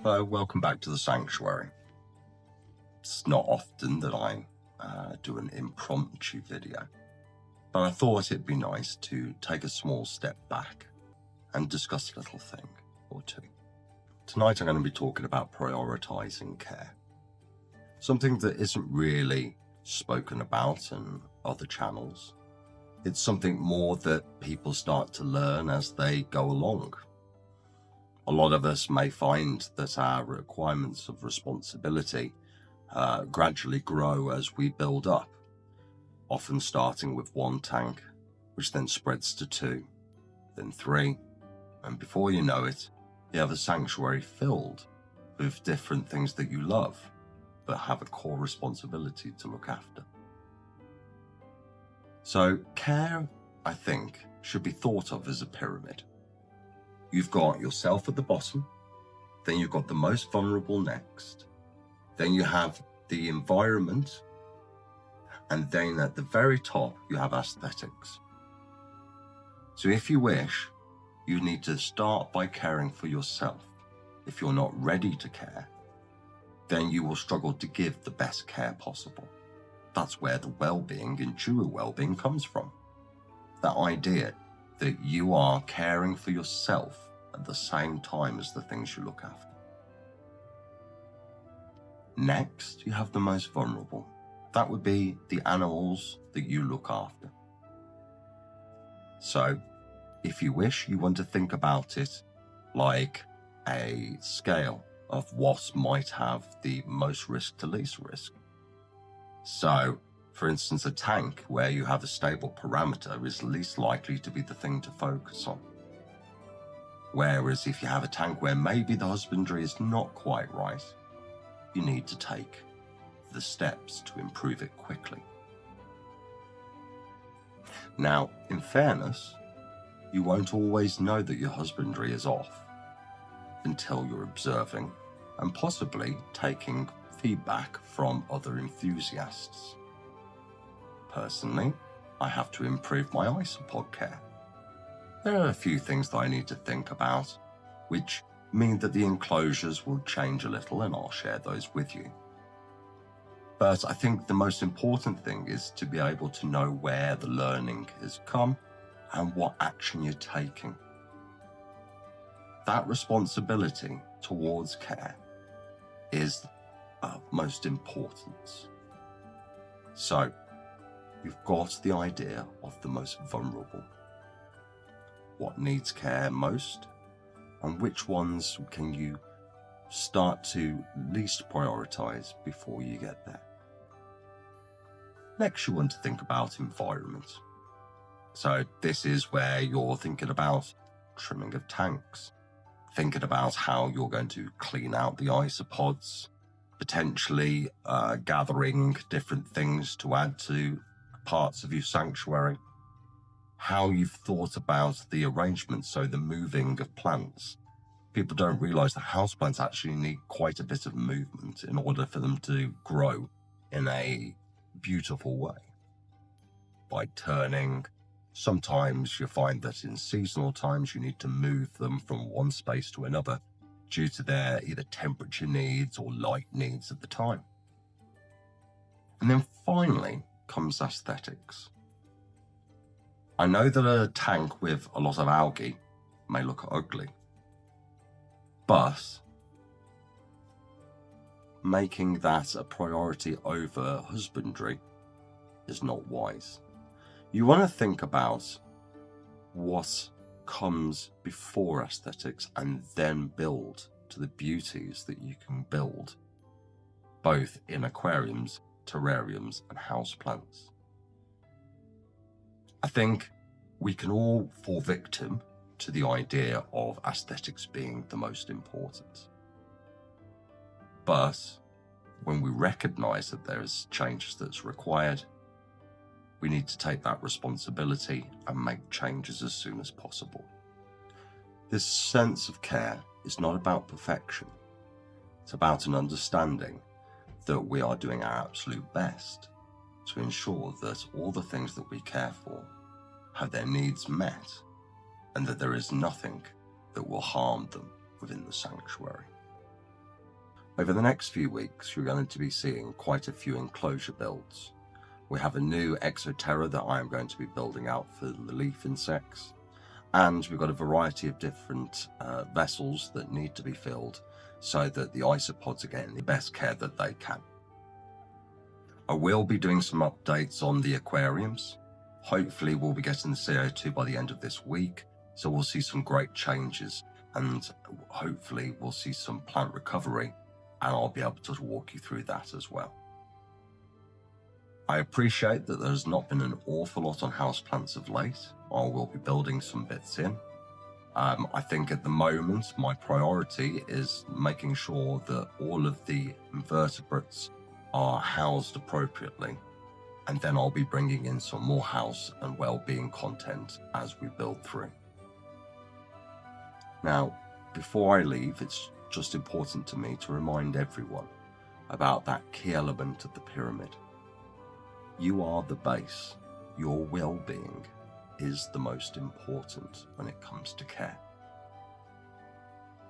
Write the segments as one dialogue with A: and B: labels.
A: Hello, welcome back to the sanctuary. It's not often that I do an impromptu video, but I thought it'd be nice to take a small step back and discuss a little thing or two. Tonight I'm going to be talking about prioritizing care, something that isn't really spoken about in other channels. It's something more that people start to learn as they go along. A lot of us may find that our requirements of responsibility gradually grow as we build up, often starting with one tank, which then spreads to 2, then 3, and before you know it, you have a sanctuary filled with different things that you love, but have a core responsibility to look after. So care, I think, should be thought of as a pyramid. You've got yourself at the bottom, then you've got the most vulnerable next, then you have the environment, and then at the very top you have aesthetics. So if you wish, you need to start by caring for yourself. If you're not ready to care, then you will struggle to give the best care possible. That's where the well-being in Tsuru Wellbeing comes from. That idea that you are caring for yourself at the same time as the things you look after. Next, you have the most vulnerable. That would be the animals that you look after. So, if you wish, you want to think about it like a scale of what might have the most risk to least risk. So, for instance, a tank where you have a stable parameter is least likely to be the thing to focus on. Whereas if you have a tank where maybe the husbandry is not quite right, you need to take the steps to improve it quickly. Now, in fairness, you won't always know that your husbandry is off until you're observing and possibly taking feedback from other enthusiasts. Personally, I have to improve my isopod care. There are a few things that I need to think about, which mean that the enclosures will change a little, and I'll share those with you. But I think the most important thing is to be able to know where the learning has come and what action you're taking. That responsibility towards care is of most importance. So, you've got the idea of the most vulnerable. What needs care most, and which ones can you start to least prioritize before you get there. Next, you want to think about environment. So this is where you're thinking about trimming of tanks, thinking about how you're going to clean out the isopods, potentially gathering different things to add to parts of your sanctuary, how you've thought about the arrangement, so the moving of plants. People don't realize that houseplants actually need quite a bit of movement in order for them to grow in a beautiful way. By turning, sometimes you find that in seasonal times you need to move them from one space to another due to their either temperature needs or light needs at the time. And then finally comes aesthetics. I know that a tank with a lot of algae may look ugly, but making that a priority over husbandry is not wise. You want to think about what comes before aesthetics and then build to the beauties that you can build, both in aquariums, terrariums, and houseplants. I think we can all fall victim to the idea of aesthetics being the most important. But when we recognize that there is changes that's required, we need to take that responsibility and make changes as soon as possible. This sense of care is not about perfection. It's about an understanding that we are doing our absolute best to ensure that all the things that we care for have their needs met and that there is nothing that will harm them within the sanctuary. Over the next few weeks, you're going to be seeing quite a few enclosure builds. We have a new exoterra that I am going to be building out for the leaf insects, and we've got a variety of different vessels that need to be filled so that the isopods are getting the best care that they can. I will be doing some updates on the aquariums. Hopefully we'll be getting the CO2 by the end of this week, so we'll see some great changes, and hopefully we'll see some plant recovery, and I'll be able to walk you through that as well. I appreciate that there's not been an awful lot on houseplants of late. I will be building some bits in. I think at the moment my priority is making sure that all of the invertebrates are housed appropriately, and then I'll be bringing in some more house and well-being content as we build through. Now, before I leave, it's just important to me to remind everyone about that key element of the pyramid. You are the base. Your well-being is the most important when it comes to care.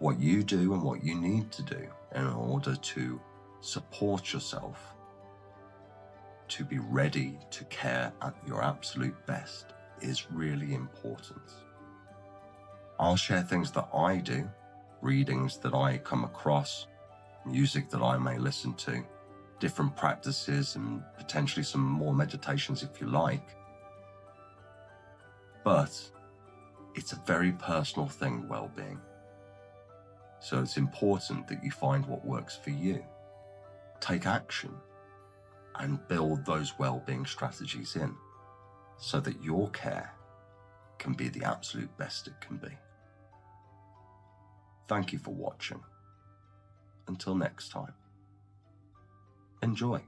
A: What you do and what you need to do in order to support yourself, to be ready to care at your absolute best, is really important. I'll share things that I do, readings that I come across, music that I may listen to, different practices, and potentially some more meditations if you like. But it's a very personal thing, well-being. So it's important that you find what works for you. Take action and build those well-being strategies in so that your care can be the absolute best it can be. Thank you for watching. Until next time, enjoy.